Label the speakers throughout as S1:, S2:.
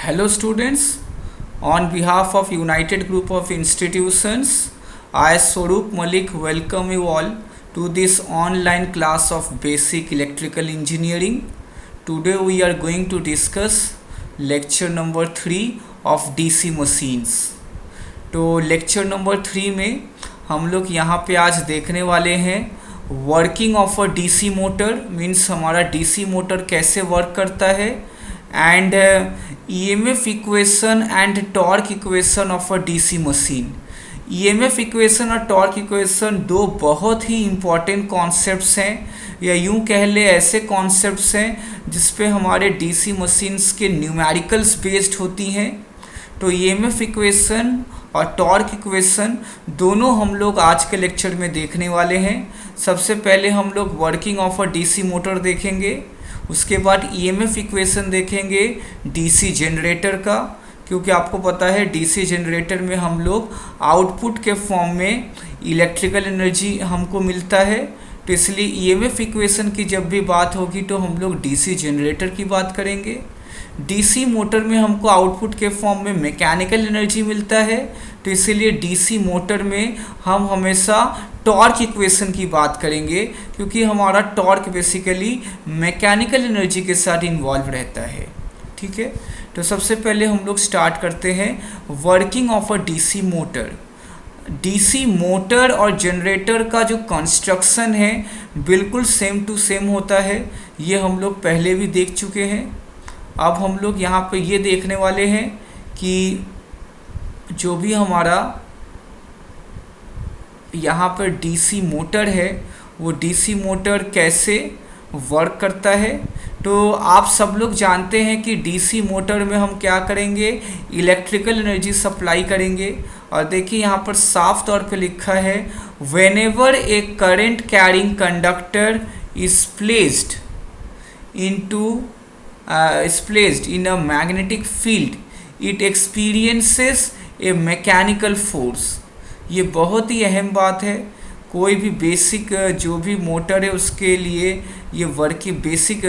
S1: Hello students, on behalf of United Group of Institutions, I Swaroop Malik welcome you all to this online class of Basic Electrical Engineering. Today we are going to discuss lecture number 3 of DC machines. तो lecture number 3 में हम लोग यहाँ पे आज देखने वाले हैं working of a DC motor, means हमारा डीसी मोटर कैसे वर्क करता है, and EMF equation and torque equation of a DC machine. EMF equation और टॉर्क इक्वेशन दो बहुत ही इम्पॉर्टेंट कॉन्सेप्ट्स हैं, या यूं कह ले ऐसे कॉन्सेप्ट्स हैं जिस पे हमारे डीसी मशीन्स के न्यूमेरिकल्स बेस्ड होती हैं. तो ईएमएफ इक्वेशन और टॉर्क इक्वेशन दोनों हम लोग आज के लेक्चर में देखने वाले हैं. सबसे पहले हम लोग working of a DC motor देखेंगे, उसके बाद ईएमएफ इक्वेशन देखेंगे डीसी जनरेटर का, क्योंकि आपको पता है डीसी जनरेटर में हम लोग आउटपुट के फॉर्म में इलेक्ट्रिकल एनर्जी हमको मिलता है. तो इसलिए ईएमएफ इक्वेशन की जब भी बात होगी तो हम लोग डीसी जनरेटर की बात करेंगे. डीसी मोटर में हमको आउटपुट के फॉर्म में मैकेनिकल एनर्जी मिलता है, तो इसीलिए डीसी मोटर में हम हमेशा टॉर्क इक्वेशन की बात करेंगे, क्योंकि हमारा टॉर्क बेसिकली मैकेनिकल एनर्जी के साथ इन्वॉल्व रहता है. ठीक है, तो सबसे पहले हम लोग स्टार्ट करते हैं working of a DC motor. DC motor और जनरेटर का जो कंस्ट्रक्शन है बिल्कुल सेम टू सेम होता है, ये हम लोग पहले भी देख चुके हैं. अब हम लोग यहाँ पे ये देखने वाले हैं कि जो भी हमारा यहाँ पर डीसी मोटर है वो डीसी मोटर कैसे वर्क करता है. तो आप सब लोग जानते हैं कि डीसी मोटर में हम क्या करेंगे, इलेक्ट्रिकल एनर्जी सप्लाई करेंगे. और देखिए यहाँ पर साफ तौर पे लिखा है whenever A current carrying conductor is placed in a magnetic field, it experiences a mechanical force. ये बहुत ही अहम बात है. कोई भी बेसिक जो भी मोटर है उसके लिए ये बेसिक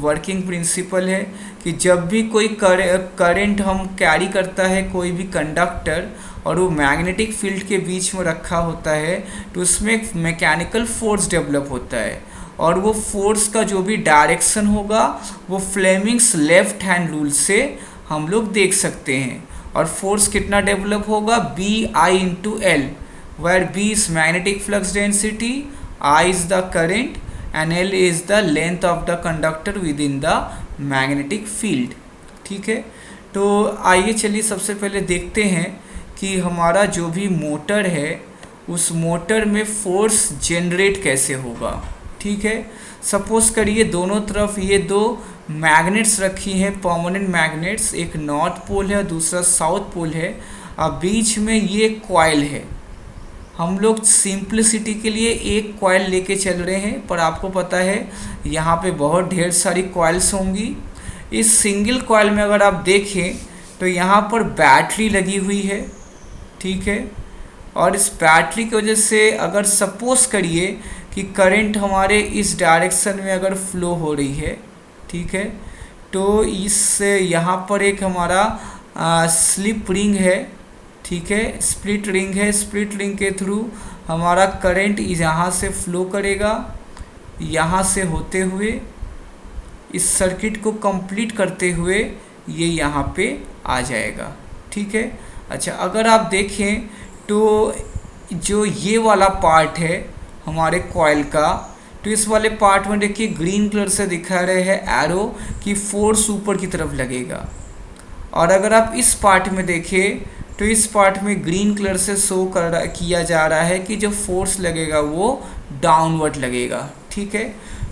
S1: वर्किंग प्रिंसिपल है कि जब भी कोई करंट हम कैरी करता है कोई भी कंडक्टर और वो मैग्नेटिक फील्ड के बीच में रखा होता है तो उसमें एक मैकेनिकल फोर्स डेवलप होता है, और वो फोर्स का जो भी डायरेक्शन होगा वो फ्लेमिंग्स लेफ्ट हैंड रूल से हम लोग देख सकते हैं. और फोर्स कितना डेवलप होगा, BI/L, where B is magnetic flux density, I is the current and L is the length of the conductor within the magnetic field. ठीक है, तो आइए चलिए सबसे पहले देखते हैं कि हमारा जो भी मोटर है उस मोटर में फोर्स जनरेट कैसे होगा. ठीक है, सपोज करिए दोनों तरफ ये दो मैग्नेट्स रखी हैं, परमानेंट मैग्नेट्स, एक नॉर्थ पोल है दूसरा साउथ पोल है. अब बीच में ये कॉइल है. हम लोग सिंप्लिसिटी के लिए एक कॉइल लेके चल रहे हैं, पर आपको पता है यहाँ पे बहुत ढेर सारी कॉइल्स होंगी. इस सिंगल कॉइल में अगर आप देखें तो यहाँ पर बैटरी लगी हुई है. ठीक है, और इस बैटरी की वजह से अगर सपोज करिए कि करंट हमारे इस डायरेक्शन में अगर फ्लो हो रही है, ठीक है, तो इस यहाँ पर एक हमारा स्लिप रिंग है. ठीक है, स्प्लिट रिंग है. स्प्लिट रिंग के थ्रू हमारा करंट यहाँ से फ्लो करेगा, यहाँ से होते हुए इस सर्किट को कंप्लीट करते हुए ये यहाँ पे आ जाएगा. ठीक है, अच्छा अगर आप देखें तो जो ये वाला पार्ट है हमारे कॉइल का, तो इस वाले पार्ट में देखिए ग्रीन कलर से दिखा रहे हैं एरो कि फोर्स ऊपर की तरफ लगेगा. और अगर आप इस पार्ट में देखें तो इस पार्ट में ग्रीन कलर से किया जा रहा है कि जो फोर्स लगेगा वो डाउनवर्ड लगेगा. ठीक है,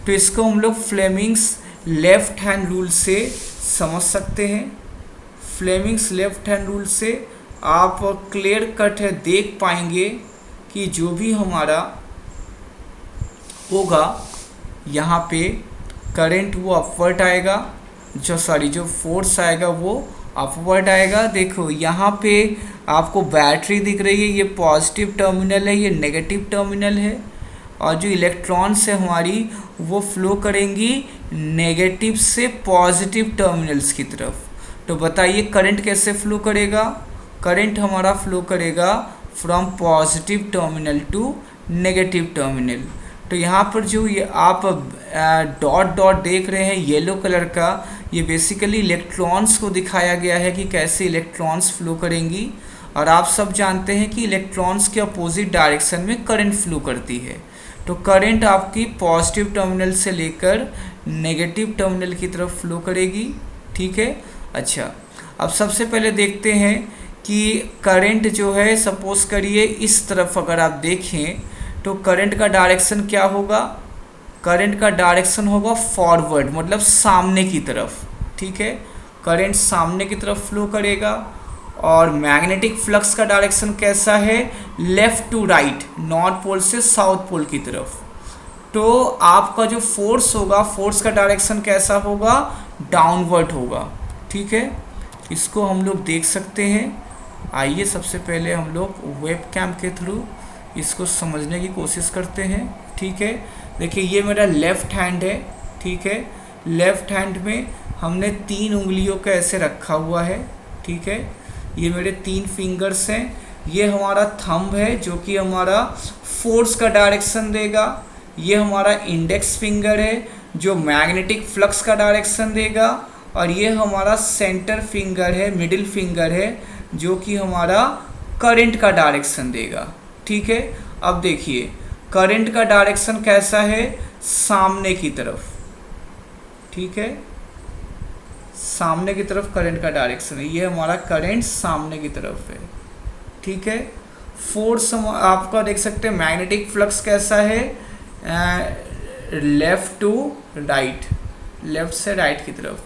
S1: तो इसको हम लोग फ्लेमिंग्स लेफ्ट हैंड रूल से समझ सकते हैं. फ्लेमिंग्स लेफ्ट हैंड रूल से आप क्लियर कट है देख पाएंगे कि जो भी हमारा होगा यहाँ पे करंट वो अपवर्ड आएगा, जो फोर्स आएगा वो अपवर्ड आएगा. देखो यहाँ पे आपको बैटरी दिख रही है, ये पॉजिटिव टर्मिनल है, ये नेगेटिव टर्मिनल है, और जो इलेक्ट्रॉन्स है हमारी वो फ्लो करेंगी नेगेटिव से पॉजिटिव टर्मिनल्स की तरफ. तो बताइए करंट कैसे फ्लो करेगा। करंट हमारा फ्लो करेगा from positive terminal to negative terminal. तो यहाँ पर जो ये आप डॉट डॉट देख रहे हैं येलो कलर का, ये बेसिकली इलेक्ट्रॉन्स को दिखाया गया है कि कैसे इलेक्ट्रॉन्स फ्लो करेंगी। और आप सब जानते हैं कि इलेक्ट्रॉन्स के अपोजिट डायरेक्शन में करंट फ्लो करती है। तो करंट आपकी पॉजिटिव टर्मिनल से लेकर नेगेटिव टर्मिनल की तरफ फ्लो करेगी। ठीक है। अच्छा, अब सबसे पहले देखते हैं कि करंट जो है, सपोज करिए इस तरफ अगर आप देखें तो करंट का डायरेक्शन क्या होगा। करंट का डायरेक्शन होगा फॉरवर्ड, मतलब सामने की तरफ। ठीक है, करंट सामने की तरफ फ्लो करेगा। और मैग्नेटिक फ्लक्स का डायरेक्शन कैसा है, left to right, north pole से साउथ पोल की तरफ। तो आपका जो फोर्स होगा, फोर्स का डायरेक्शन कैसा होगा, डाउनवर्ड होगा। ठीक है, इसको हम लोग देख सकते हैं। आइए सबसे पहले हम लोग वेब कैम के थ्रू इसको समझने की कोशिश करते हैं। ठीक है, देखिए ये मेरा लेफ़्ट हैंड है। ठीक है, लेफ़्ट हैंड में हमने 3 उंगलियों का ऐसे रखा हुआ है। ठीक है, ये मेरे 3 फिंगर्स हैं। ये हमारा थंब है जो कि हमारा फोर्स का डायरेक्शन देगा। ये हमारा इंडेक्स फिंगर है जो मैग्नेटिक फ्लक्स का डायरेक्शन देगा। और ये हमारा सेंटर फिंगर है, मिडिल फिंगर है, जो कि हमारा करंट का डायरेक्शन देगा। ठीक है, अब देखिए करंट का डायरेक्शन कैसा है, सामने की तरफ। ठीक है, सामने की तरफ करंट का डायरेक्शन है। ये हमारा करंट सामने की तरफ है। ठीक है, फोर्स आपका देख सकते हैं। मैग्नेटिक फ्लक्स कैसा है, लेफ़्ट टू राइट, लेफ़्ट से राइट की तरफ।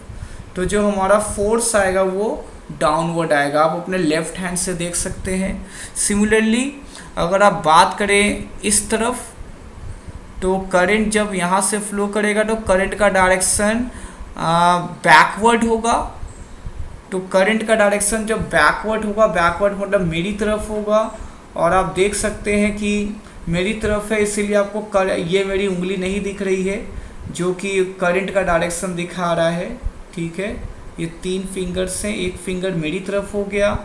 S1: तो जो हमारा फोर्स आएगा वो डाउनवर्ड आएगा, आप अपने लेफ़्ट हैंड से देख सकते हैं। सिमिलरली अगर आप बात करें इस तरफ, तो करंट जब यहाँ से फ्लो करेगा तो करंट का डायरेक्शन बैकवर्ड होगा। तो करंट का डायरेक्शन जब बैकवर्ड होगा, बैकवर्ड मतलब मेरी तरफ होगा। और आप देख सकते हैं कि मेरी तरफ है, इसीलिए आपको ये मेरी उंगली नहीं दिख रही है जो कि करंट का डायरेक्शन दिखा रहा है। ठीक है, ये 3 फिंगर्स हैं, एक फिंगर मेरी तरफ हो गया।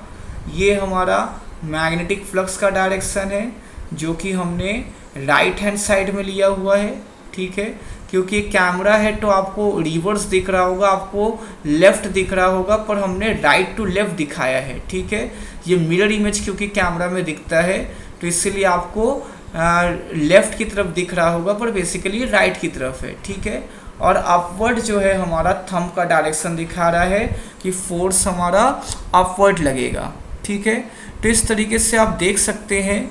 S1: ये हमारा मैग्नेटिक फ्लक्स का डायरेक्शन है जो कि हमने राइट हैंड साइड में लिया हुआ है। ठीक है, क्योंकि कैमरा है तो आपको रिवर्स दिख रहा होगा, आपको लेफ़्ट दिख रहा होगा, पर हमने राइट टू लेफ़्ट दिखाया है। ठीक है, ये मिरर इमेज क्योंकि कैमरा में दिखता है तो इसलिए आपको लेफ़्ट की तरफ दिख रहा होगा, पर बेसिकली राइट की तरफ है। ठीक है, और अपवर्ड जो है हमारा थंब का डायरेक्शन दिखा रहा है कि फोर्स हमारा अपवर्ड लगेगा। ठीक है, तो इस तरीके से आप देख सकते हैं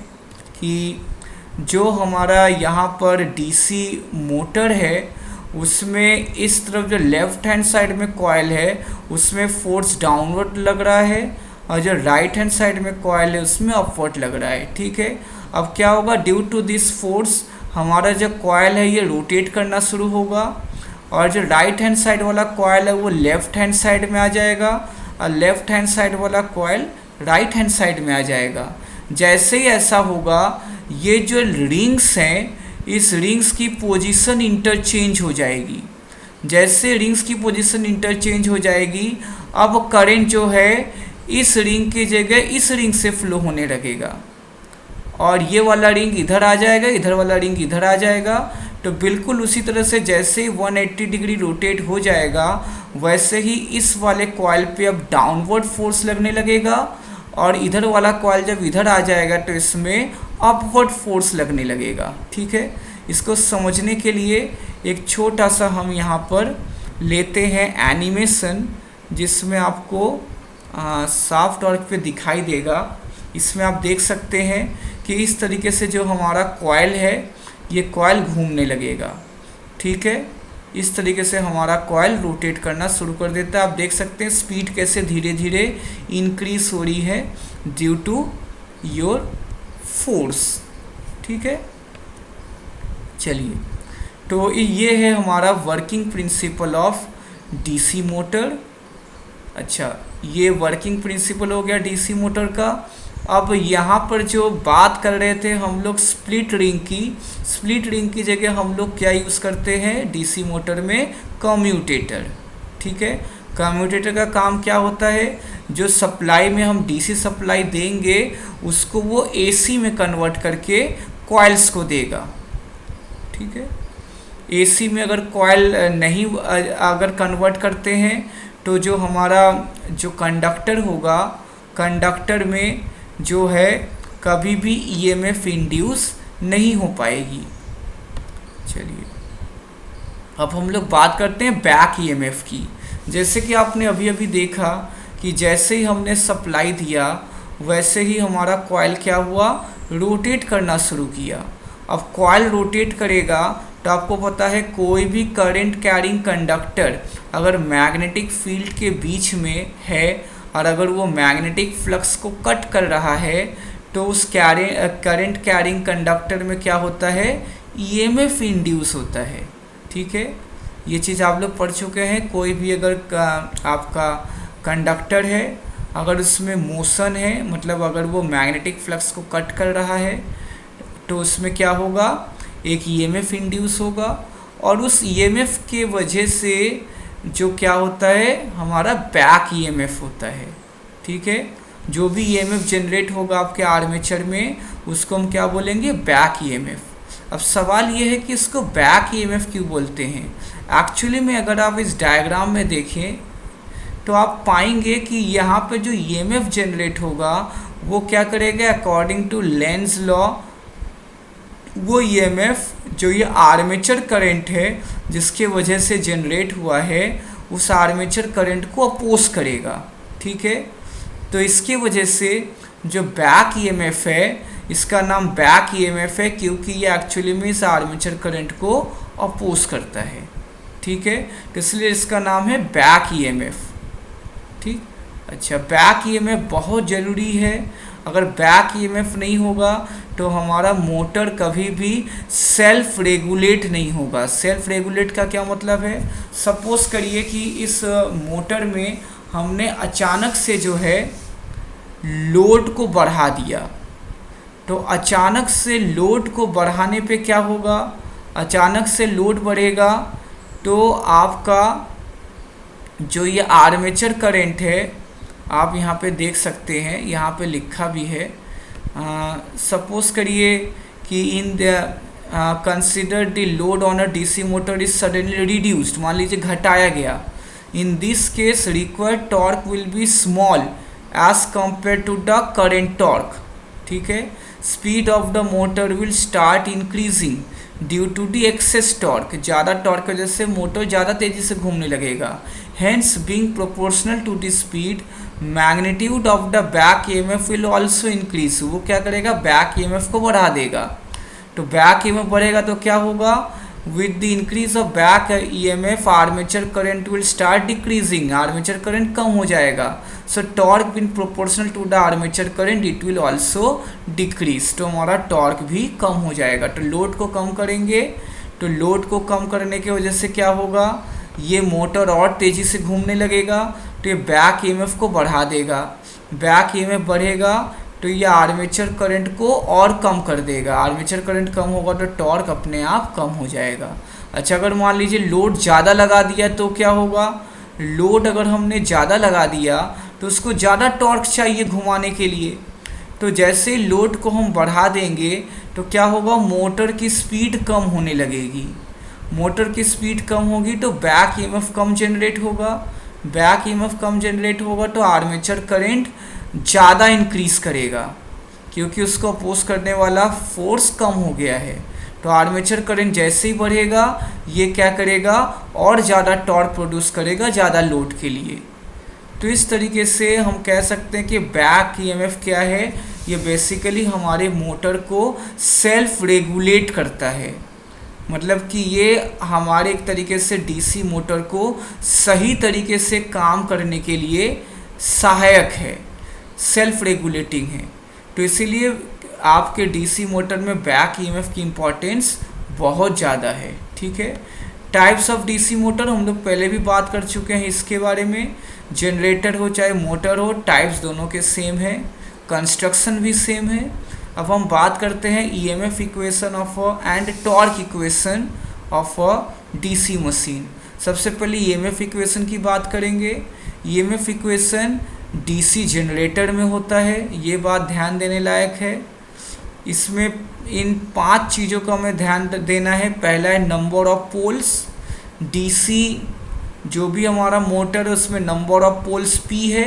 S1: कि जो हमारा यहाँ पर डीसी मोटर है उसमें इस तरफ जो लेफ़्ट हैंड साइड में कॉइल है उसमें फोर्स डाउनवर्ड लग रहा है, और जो राइट हैंड साइड में कॉइल है उसमें अपवर्ड लग रहा है। ठीक है, अब क्या होगा, ड्यू टू दिस फोर्स हमारा जो कॉइल है ये रोटेट करना शुरू होगा, और जो राइट हैंड साइड वाला कॉइल है वो लेफ़्ट हैंड साइड में आ जाएगा, और लेफ़्ट हैंड साइड वाला कॉइल राइट हैंड साइड में आ जाएगा। जैसे ही ऐसा होगा, ये जो रिंग्स हैं इस रिंग्स की पोजीशन इंटरचेंज हो जाएगी। जैसे रिंग्स की पोजीशन इंटरचेंज हो जाएगी, अब करंट जो है इस रिंग की जगह इस रिंग से फ्लो होने लगेगा, और ये वाला रिंग इधर आ जाएगा, इधर वाला रिंग इधर आ जाएगा। तो बिल्कुल उसी तरह से जैसे ही 180 डिग्री रोटेट हो जाएगा वैसे ही इस वाले कॉइल पे अब डाउनवर्ड फोर्स लगने लगेगा, और इधर वाला कॉइल जब इधर आ जाएगा तो इसमें अपवर्ड फोर्स लगने लगेगा। ठीक है, इसको समझने के लिए एक छोटा सा हम यहाँ पर लेते हैं एनिमेशन, जिसमें आपको साफ तौर पे दिखाई देगा। इसमें आप देख सकते हैं कि इस तरीके से जो हमारा कॉइल है ये कॉइल घूमने लगेगा। ठीक है, इस तरीके से हमारा कॉइल रोटेट करना शुरू कर देता है। आप देख सकते हैं स्पीड कैसे धीरे धीरे इंक्रीज हो रही है ड्यू टू योर फोर्स। ठीक है, चलिए, तो ये है हमारा working principle of DC motor. अच्छा, ये वर्किंग प्रिंसिपल हो गया डीसी मोटर का। अब यहाँ पर जो बात कर रहे थे हम लोग स्प्लिट रिंग की जगह हम लोग क्या यूज़ करते हैं डीसी मोटर में, कम्यूटेटर। ठीक है, कम्यूटेटर का काम क्या होता है, जो सप्लाई में हम डीसी सप्लाई देंगे उसको वो एसी में कन्वर्ट करके कॉइल्स को देगा। ठीक है, एसी में अगर कॉइल नहीं अगर कन्वर्ट करते हैं तो जो हमारा जो कंडक्टर होगा, कंडक्टर में जो है कभी भी ईएमएफ इंड्यूस नहीं हो पाएगी। चलिए अब हम लोग बात करते हैं बैक ईएमएफ की। जैसे कि आपने अभी अभी देखा कि जैसे ही हमने सप्लाई दिया वैसे ही हमारा कॉइल क्या हुआ, रोटेट करना शुरू किया। अब कॉइल रोटेट करेगा तो आपको पता है कोई भी करंट कैरिंग कंडक्टर अगर मैग्नेटिक फील्ड के बीच में है और अगर वो मैग्नेटिक फ्लक्स को कट कर रहा है तो उस करंट कैरिंग कंडक्टर में क्या होता है, ईएमएफ इंड्यूस होता है। ठीक है, ये चीज़ आप लोग पढ़ चुके हैं। कोई भी अगर आपका कंडक्टर है, अगर उसमें मोशन है, मतलब अगर वो मैग्नेटिक फ्लक्स को कट कर रहा है तो उसमें क्या होगा, एक ईएमएफ इंड्यूस होगा और उस ईएमएफ के वजह से जो क्या होता है, हमारा बैक ईएमएफ होता है। ठीक है, जो भी ईएमएफ जनरेट होगा आपके आर्मेचर में उसको हम क्या बोलेंगे, बैक ईएमएफ। अब सवाल ये है कि इसको बैक ईएमएफ क्यों बोलते हैं। एक्चुअली में अगर आप इस डायग्राम में देखें तो आप पाएंगे कि यहाँ पे जो ईएमएफ जनरेट होगा वो क्या करेगा, अकॉर्डिंग टू लेंज लॉ वो ईएमएफ जो ये आर्मेचर करंट है जिसके वजह से जनरेट हुआ है उस आर्मेचर करंट को अपोज करेगा। ठीक है, तो इसकी वजह से जो बैक ईएमएफ है इसका नाम बैक ईएमएफ है क्योंकि ये एक्चुअली में इस आर्मेचर करंट को अपोज करता है। ठीक है, तो इसलिए इसका नाम है बैक ईएमएफ। ठीक, अच्छा, बैक ईएमएफ बहुत ज़रूरी है। अगर बैक ईएमएफ नहीं होगा तो हमारा मोटर कभी भी सेल्फ रेगुलेट नहीं होगा। सेल्फ रेगुलेट का क्या मतलब है, सपोज करिए कि इस मोटर में हमने अचानक से जो है लोड को बढ़ा दिया, तो अचानक से लोड को बढ़ाने पे क्या होगा, अचानक से लोड बढ़ेगा तो आपका जो ये आर्मेचर करंट है आप यहाँ पे देख सकते हैं, यहाँ पे लिखा भी है। सपोज करिए कि in the consider the load on a DC motor is suddenly reduced, मान लीजिए घटाया गया। In this case required torque will be small as compare to the current torque. ठीक है, speed of the motor will start increasing due to the excess torque, ज़्यादा torque की वजह से मोटर ज़्यादा तेज़ी से घूमने लगेगा। Hence being proportional to the speed magnitude of the back EMF will also increase, वो क्या करेगा, बैक ईएमएफ को बढ़ा देगा। तो बैक ईएमएफ बढ़ेगा तो क्या होगा, with the increase of back EMF armature current will start decreasing, armature current कम हो जाएगा। So torque in proportional to the armature current it will also decrease, तो हमारा टॉर्क भी कम हो जाएगा। तो लोड को कम करेंगे, तो लोड को कम करने की वजह से क्या होगा, ये मोटर और तेज़ी से घूमने लगेगा तो ये बैक ईएमएफ को बढ़ा देगा। बैक ईएमएफ बढ़ेगा तो ये आर्मेचर करंट को और कम कर देगा। आर्मेचर करंट कम होगा तो टॉर्क अपने आप कम हो जाएगा। अच्छा, अगर मान लीजिए लोड ज़्यादा लगा दिया तो क्या होगा, लोड अगर हमने ज़्यादा लगा दिया तो उसको ज़्यादा टॉर्क चाहिए घुमाने के लिए। तो जैसे लोड को हम बढ़ा देंगे तो क्या होगा, मोटर की स्पीड कम होने लगेगी। मोटर की स्पीड कम होगी तो बैक ईएमएफ कम जनरेट होगा। बैक ईएमएफ कम जनरेट होगा तो आर्मेचर करंट ज़्यादा इंक्रीज करेगा क्योंकि उसको अपोज करने वाला फोर्स कम हो गया है। तो आर्मेचर करंट जैसे ही बढ़ेगा ये क्या करेगा, और ज़्यादा टॉर्क प्रोड्यूस करेगा ज़्यादा लोड के लिए। तो इस तरीके से हम कह सकते हैं कि बैक ईएमएफ क्या है, ये बेसिकली हमारे मोटर को सेल्फ रेगुलेट करता है। मतलब कि ये हमारे एक तरीके से डीसी मोटर को सही तरीके से काम करने के लिए सहायक है, सेल्फ रेगुलेटिंग है। तो इसीलिए आपके डीसी मोटर में बैक ईएमएफ की इम्पोर्टेंस बहुत ज़्यादा है। ठीक है, टाइप्स ऑफ डीसी मोटर हम लोग पहले भी बात कर चुके हैं इसके बारे में। जनरेटर हो चाहे मोटर हो, टाइप्स दोनों के सेम है, कंस्ट्रक्शन भी सेम है। अब हम बात करते हैं EMF equation of and torque equation of a DC machine. सबसे पहले ईएमएफ इक्वेशन की बात करेंगे। ईएमएफ इक्वेशन डीसी जनरेटर में होता है, ये बात ध्यान देने लायक है। इसमें इन 5 चीज़ों का हमें ध्यान देना है। पहला है नंबर ऑफ पोल्स। डीसी जो भी हमारा मोटर है उसमें नंबर ऑफ पोल्स पी है।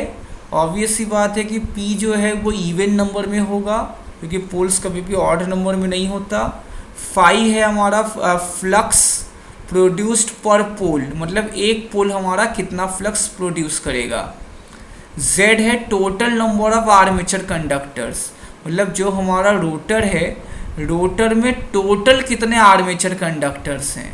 S1: ऑब्वियस सी बात है कि पी जो है वो इवन नंबर में होगा, क्योंकि पोल्स कभी भी ऑड नंबर में नहीं होता। फाई है हमारा फ्लक्स प्रोड्यूस्ड पर पोल, मतलब एक पोल हमारा कितना फ्लक्स प्रोड्यूस करेगा। जेड है total number of armature conductors, मतलब जो हमारा रोटर है, रोटर में टोटल कितने आर्मेचर कंडक्टर्स हैं।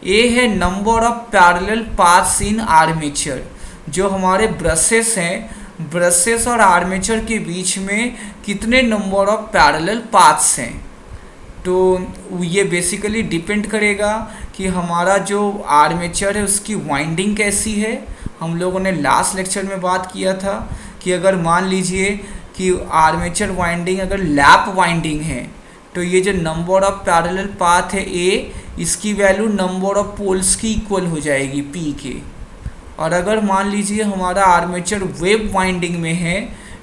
S1: ए है number of parallel paths in armature, जो हमारे ब्रशेस हैं, ब्रशेस और आर्मेचर के बीच में कितने नंबर ऑफ पैरेलल पाथ्स हैं। तो ये बेसिकली डिपेंड करेगा कि हमारा जो आर्मेचर है उसकी वाइंडिंग कैसी है। हम लोगों ने लास्ट लेक्चर में बात किया था कि अगर मान लीजिए कि आर्मेचर वाइंडिंग अगर लैप वाइंडिंग है तो ये जो नंबर ऑफ पैरेलल पाथ है ए, इसकी वैल्यू नंबर ऑफ पोल्स की इक्वल हो जाएगी पी के। और अगर मान लीजिए हमारा आर्मेचर वेव वाइंडिंग में है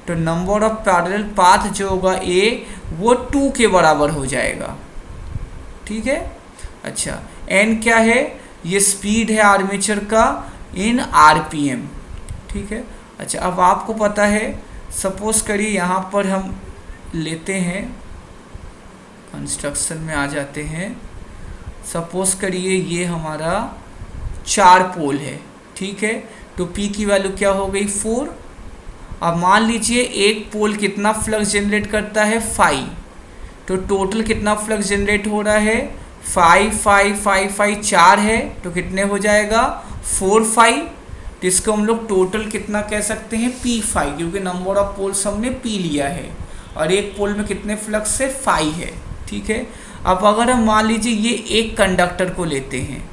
S1: तो नंबर ऑफ पैरेलल पाथ जो होगा ए वो 2 के बराबर हो जाएगा। ठीक है। अच्छा, एन क्या है, ये स्पीड है आर्मेचर का इन आरपीएम। ठीक है। अच्छा, अब आपको पता है, सपोज करिए यहाँ पर हम लेते हैं, कंस्ट्रक्शन में आ जाते हैं। सपोज करिए ये हमारा 4 पोल है। ठीक है। तो P की वैल्यू क्या हो गई 4। अब मान लीजिए एक पोल कितना फ्लक्स जनरेट करता है 5, तो टोटल कितना फ्लक्स जनरेट हो रहा है 5 5 5 5 4 है, तो कितने हो जाएगा 4 5। तो इसको हम लोग टोटल कितना कह सकते हैं P5, क्योंकि नंबर ऑफ पोल्स हमने P लिया है और एक पोल में कितने फ्लक्स है 5 है। ठीक है। अब अगर हम मान लीजिए ये एक कंडक्टर को लेते हैं,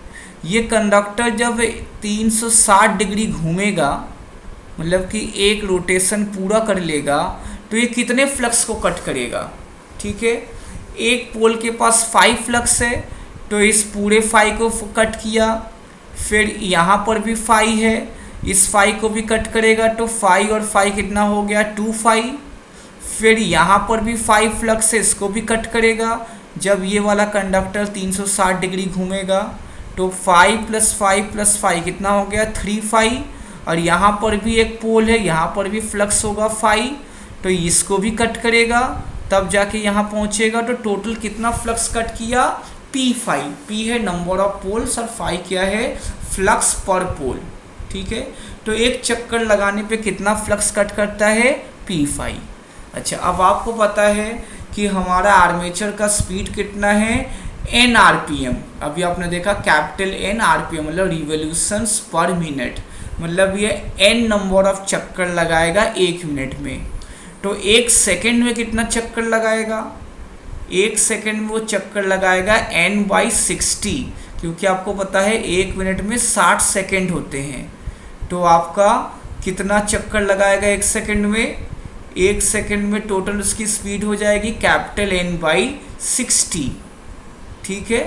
S1: ये कंडक्टर जब 360 डिग्री घूमेगा, मतलब कि एक रोटेशन पूरा कर लेगा, तो ये कितने फ्लक्स को कट करेगा। ठीक है। एक पोल के पास 5 फ्लक्स है, तो इस पूरे 5 को कट किया। फिर यहाँ पर भी 5 है, इस 5 को भी कट करेगा, तो 5 और 5 कितना हो गया 2 5। फिर यहाँ पर भी 5 फ्लक्स है, इसको भी कट करेगा। जब ये वाला कंडक्टर 360 डिग्री घूमेगा तो 5 + 5 + 5 कितना हो गया 3 5। और यहाँ पर भी एक पोल है, यहाँ पर भी फ्लक्स होगा 5, तो इसको भी कट करेगा, तब जाके यहाँ पहुँचेगा। तो टोटल कितना फ्लक्स कट किया P5। P है नंबर ऑफ पोल्स और 5 क्या है फ्लक्स पर पोल। ठीक है। तो एक चक्कर लगाने पे कितना फ्लक्स कट करता है P5। अच्छा, अब आपको पता है कि हमारा आर्मेचर का स्पीड कितना है n RPM। अभी आपने देखा कैपिटल N RPM मतलब रिवोल्यूशंस पर मिनट, मतलब ये n नंबर ऑफ चक्कर लगाएगा 1 मिनट में। तो 1 सेकेंड में कितना चक्कर लगाएगा, 1 सेकेंड में वो चक्कर लगाएगा n/60, क्योंकि आपको पता है 1 मिनट में 60 सेकेंड होते हैं। तो आपका कितना चक्कर लगाएगा 1 सेकेंड में, 1 सेकेंड में टोटल उसकी स्पीड हो जाएगी कैपिटल n/60। ठीक है।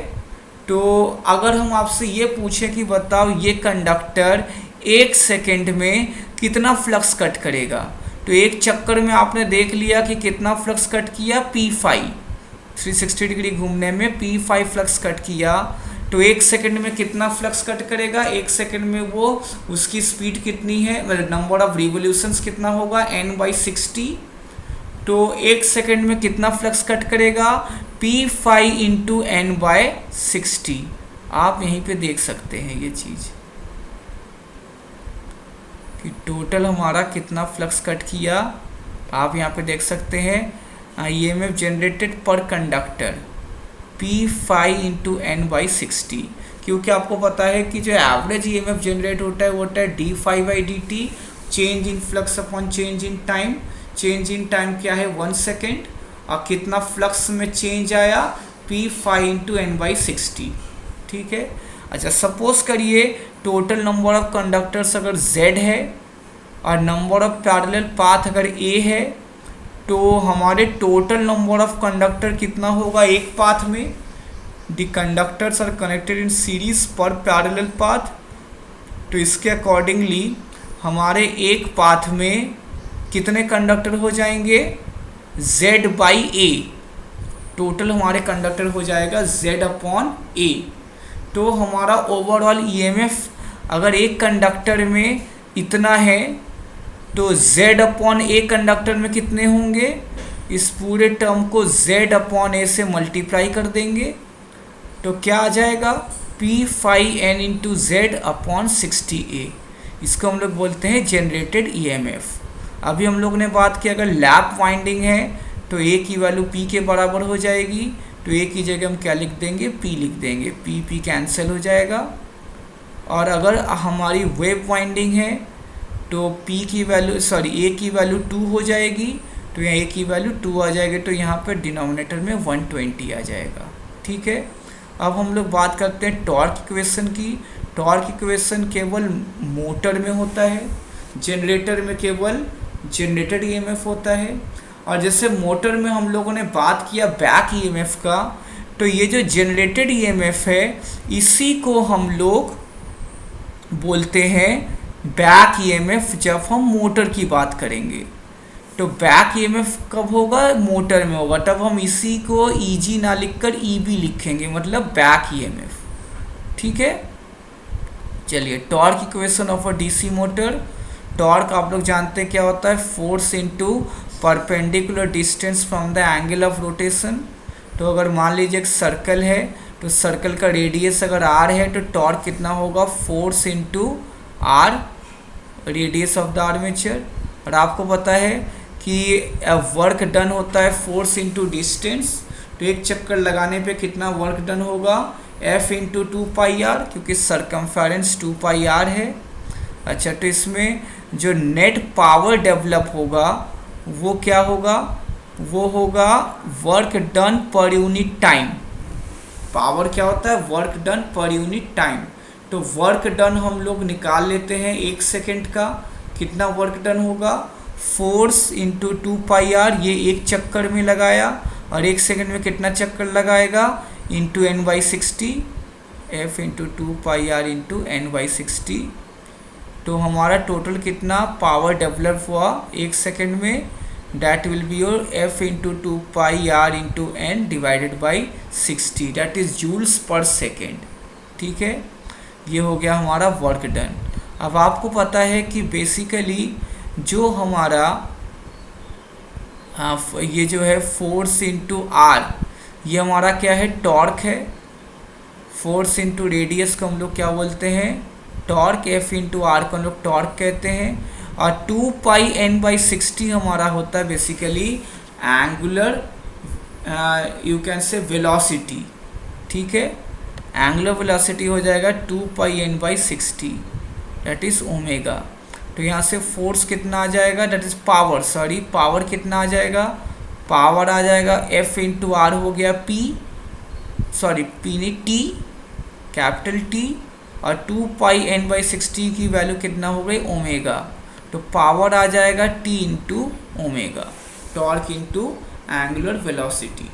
S1: तो अगर हम आपसे ये पूछें कि बताओ ये कंडक्टर 1 सेकेंड में कितना फ्लक्स कट करेगा, तो एक चक्कर में आपने देख लिया कि कितना फ्लक्स कट किया P5, 360 डिग्री घूमने में P5 फ्लक्स कट किया। तो 1 सेकेंड में कितना फ्लक्स कट करेगा, 1 सेकेंड में वो उसकी स्पीड कितनी है, नंबर ऑफ रिवोल्यूशंस कितना होगा n/60। तो 1 सेकेंड में कितना फ्लक्स कट करेगा P5 × n/60। आप यहीं पे देख सकते हैं ये चीज़ कि टोटल हमारा कितना फ्लक्स कट किया। आप यहाँ पे देख सकते हैं EMF जनरेटेड पर कंडक्टर P5 × n/60, क्योंकि आपको पता है कि जो एवरेज EMF जनरेट होता है वो होता है d∅/dt, change in flux upon change in time. Change in time क्या है 1 सेकेंड, और कितना फ्लक्स में चेंज आया P5 × n/60। ठीक है। अच्छा, सपोज करिए टोटल नंबर ऑफ कंडक्टर्स अगर Z है और नंबर ऑफ पैरेलल पाथ अगर A है, तो हमारे टोटल नंबर ऑफ कंडक्टर कितना होगा एक पाथ में, the conductors are connected in series पर पैरेलल पाथ। तो इसके अकॉर्डिंगली हमारे एक पाथ में कितने कंडक्टर हो जाएंगे, Z/A, टोटल हमारे कंडक्टर हो जाएगा Z/A। तो हमारा ओवरऑल EMF अगर एक कंडक्टर में इतना है तो Z/A कंडक्टर में कितने होंगे, इस पूरे टर्म को Z/A से मल्टीप्लाई कर देंगे तो क्या आ जाएगा, P/N इंटू Z/60A। इसको हम लोग बोलते हैं जनरेटेड EMF। अभी हम लोग ने बात की अगर लैप वाइंडिंग है तो A की वैल्यू P के बराबर हो जाएगी, तो A की जगह हम क्या लिख देंगे, P लिख देंगे, P कैंसिल हो जाएगा। और अगर हमारी वेव वाइंडिंग है तो A की वैल्यू 2 हो जाएगी, तो यहाँ A की वैल्यू 2 आ जाएगी, तो यहाँ पर डिनोमिनेटर में 120 आ जाएगा। ठीक है, अब हम लोग बात करते हैं टॉर्क इक्वेशन की। टॉर्क इक्वेशन केवल मोटर में होता है, जनरेटर में केवल जनरेटेड EMF होता है। और जैसे मोटर में हम लोगों ने बात किया बैक EMF का, तो ये जो जनरेटेड EMF है इसी को हम लोग बोलते हैं बैक EMF जब हम मोटर की बात करेंगे। तो बैक EMF कब होगा, मोटर में होगा, तब हम इसी को EG ना लिखकर EB लिखेंगे, मतलब बैक EMF। ठीक है, चलिए torque equation of a DC motor. Torque आप लोग जानते हैं क्या होता है, force into perpendicular distance from the angle of rotation. तो अगर मान लीजिए एक सर्कल है तो सर्कल का रेडियस अगर R है तो टॉर्क कितना होगा, force into R, radius of the armature. और आपको पता है कि वर्क डन होता है फोर्स इनटू डिस्टेंस, तो एक चक्कर लगाने पे कितना वर्क डन होगा, F इंटू 2πr, क्योंकि सरकमफेरेंस 2πr है। अच्छा, तो इसमें जो नेट पावर डेवलप होगा वो क्या होगा, वो होगा work done per unit time. Power क्या होता है, work done per unit time. तो वर्क डन हम लोग निकाल लेते हैं 1 सेकेंड का, कितना वर्क डन होगा, फोर्स इंटू 2πr, ये एक चक्कर में लगाया, और 1 सेकेंड में कितना चक्कर लगाएगा, into N/60, F into 2πr into N/60। तो हमारा टोटल कितना पावर डेवलप हुआ 1 सेकेंड में, that will be your F into 2πr into N divided by 60, that is joules पर सेकेंड। ठीक है, ये हो गया हमारा वर्क डन। अब आपको पता है कि बेसिकली जो हमारा ये जो है फोर्स इंटू R, ये हमारा क्या है, टॉर्क है। फोर्स इंटू रेडियस को हम लोग क्या बोलते हैं, टॉर्क। F इंटू R को हम लोग टॉर्क कहते हैं। और 2πN/60 हमारा होता है basically angular, you can say velocity. ठीक है, एंगुलर वेलोसिटी हो जाएगा 2πN/60, दैट इज़ ओमेगा। तो यहाँ से फोर्स कितना आ जाएगा, दैट इज़ पावर, पावर कितना आ जाएगा, पावर आ जाएगा F इंटू R हो गया P नहीं T, कैपिटल T, और 2πN/60 की वैल्यू कितना हो गई, ओमेगा। तो पावर आ जाएगा T into omega, torque into angular velocity.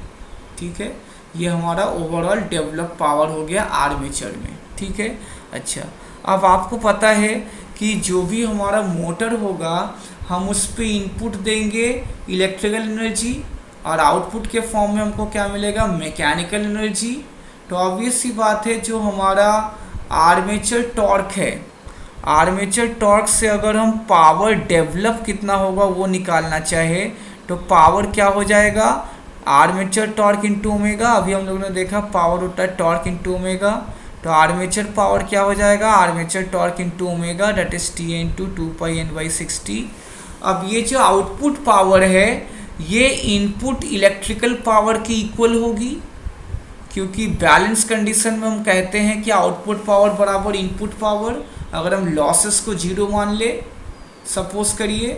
S1: ठीक है, ये हमारा ओवरऑल डेवलप पावर हो गया आर्मेचर में। ठीक है, अच्छा, अब आपको पता है कि जो भी हमारा मोटर होगा हम उस पर इनपुट देंगे इलेक्ट्रिकल एनर्जी, और आउटपुट के फॉर्म में हमको क्या मिलेगा, मैकेनिकल एनर्जी। तो ऑब्वियस सी बात है जो हमारा आर्मेचर टॉर्क है, आर्मेचर टॉर्क से अगर हम पावर डेवलप कितना होगा वो निकालना चाहे तो पावर क्या हो जाएगा, आर्मेचर टॉर्क इंटू ओमेगा। अभी हम लोगों ने देखा पावर होता है टॉर्क इंटू ओमेगा, तो आर्मेचर पावर क्या हो जाएगा, armature torque into omega, that is T into 2πN/60। अब ये जो आउटपुट पावर है ये इनपुट इलेक्ट्रिकल पावर की इक्वल होगी, क्योंकि बैलेंस कंडीशन में हम कहते हैं कि आउटपुट पावर बराबर इनपुट पावर। अगर हम लॉसेस को 0 मान ले सपोज करिए,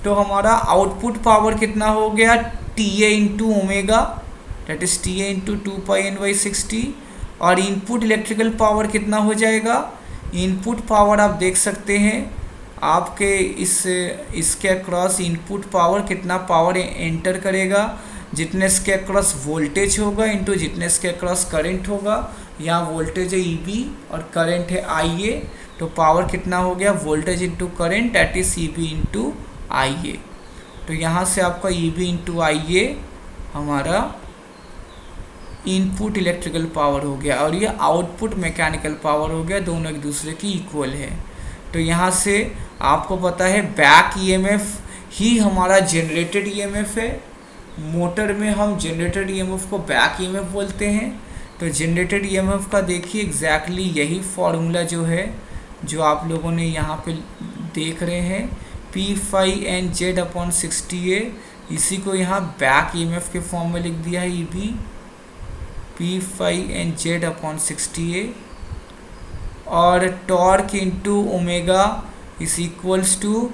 S1: तो हमारा आउटपुट पावर कितना हो गया, TA into omega, that is TA into 2πN/60। और इनपुट इलेक्ट्रिकल पावर कितना हो जाएगा, इनपुट पावर आप देख सकते हैं आपके इसके अक्रॉस इनपुट पावर कितना पावर एंटर करेगा, जितने के अक्रॉस वोल्टेज होगा इंटू जितने के अक्रॉस करंट होगा। यहाँ वोल्टेज है EB और करंट है IA, तो पावर कितना हो गया, voltage into current that is EB into IA। तो यहाँ से आपका EB इंटू IA हमारा इनपुट इलेक्ट्रिकल पावर हो गया और ये आउटपुट मैकेनिकल पावर हो गया, दोनों एक दूसरे की इक्वल है। तो यहाँ से आपको पता है बैक EMF ही हमारा जनरेटेड EMF है। मोटर में हम जनरेटेड EMF को बैक EMF बोलते हैं। तो जनरेटेड EMF का देखिए एग्जैक्टली यही फॉर्मूला जो है जो आप लोगों ने यहाँ पे देख रहे हैं, P∅NZ/60A, इसी को यहाँ बैक EMF के फॉर्म में लिख दिया है EB P∅NZ/60A, और torque into omega is equals to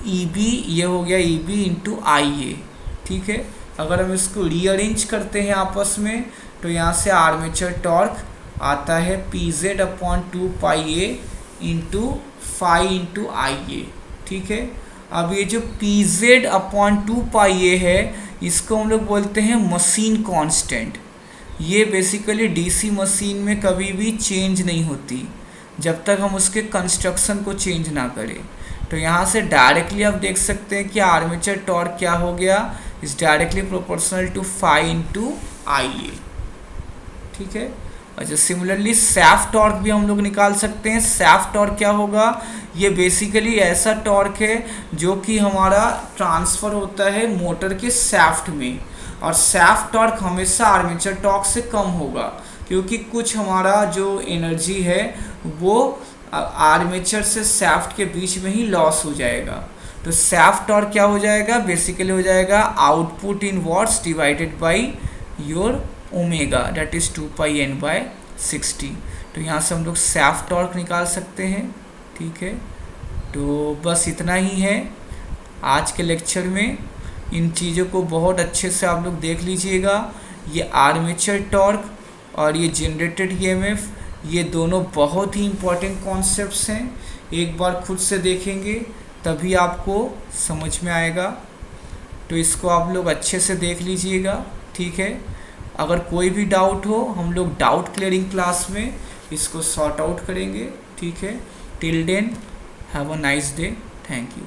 S1: EB, ये हो गया EB इंटू IA। ठीक है, अगर हम इसको रीअरेंज करते हैं आपस में तो यहाँ से आर्मेचर टॉर्क आता है PZ/2πA into phi into IA। ठीक है, अब ये जो PZ/2πA है इसको हम लोग बोलते हैं मशीन कांस्टेंट। ये बेसिकली DC मशीन में कभी भी चेंज नहीं होती जब तक हम उसके कंस्ट्रक्शन को चेंज ना करें। तो यहाँ से डायरेक्टली आप देख सकते हैं कि आर्मेचर टॉर्क क्या हो गया, is directly proportional to phi into IA। ठीक है, अच्छा सिमिलरली सैफ्ट टॉर्क भी हम लोग निकाल सकते हैं। सैफ्ट टॉर्क क्या होगा, ये बेसिकली ऐसा टॉर्क है जो कि हमारा ट्रांसफ़र होता है मोटर के सैफ्ट में, और सैफ्ट टॉर्क हमेशा आर्मेचर टॉर्क से कम होगा क्योंकि कुछ हमारा जो एनर्जी है वो आर्मेचर से सैफ्ट के बीच में ही लॉस हो जाएगा। तो सैफ्ट टॉर्क क्या हो जाएगा, बेसिकली हो जाएगा output in watts divided by your omega that is 2πN/60। तो यहाँ से हम लोग सैफ्ट टॉर्क निकाल सकते हैं। ठीक है, तो बस इतना ही है आज के लेक्चर में। इन चीज़ों को बहुत अच्छे से आप लोग देख लीजिएगा। ये आर्मेचर टॉर्क और ये जनरेटेड EMF, ये दोनों बहुत ही इम्पोर्टेंट कॉन्सेप्ट्स हैं। एक बार खुद से देखेंगे तभी आपको समझ में आएगा, तो इसको आप लोग अच्छे से देख लीजिएगा। ठीक है, अगर कोई भी डाउट हो हम लोग डाउट क्लियरिंग क्लास में इसको सॉर्ट आउट करेंगे। ठीक है, till then have a nice day, thank you.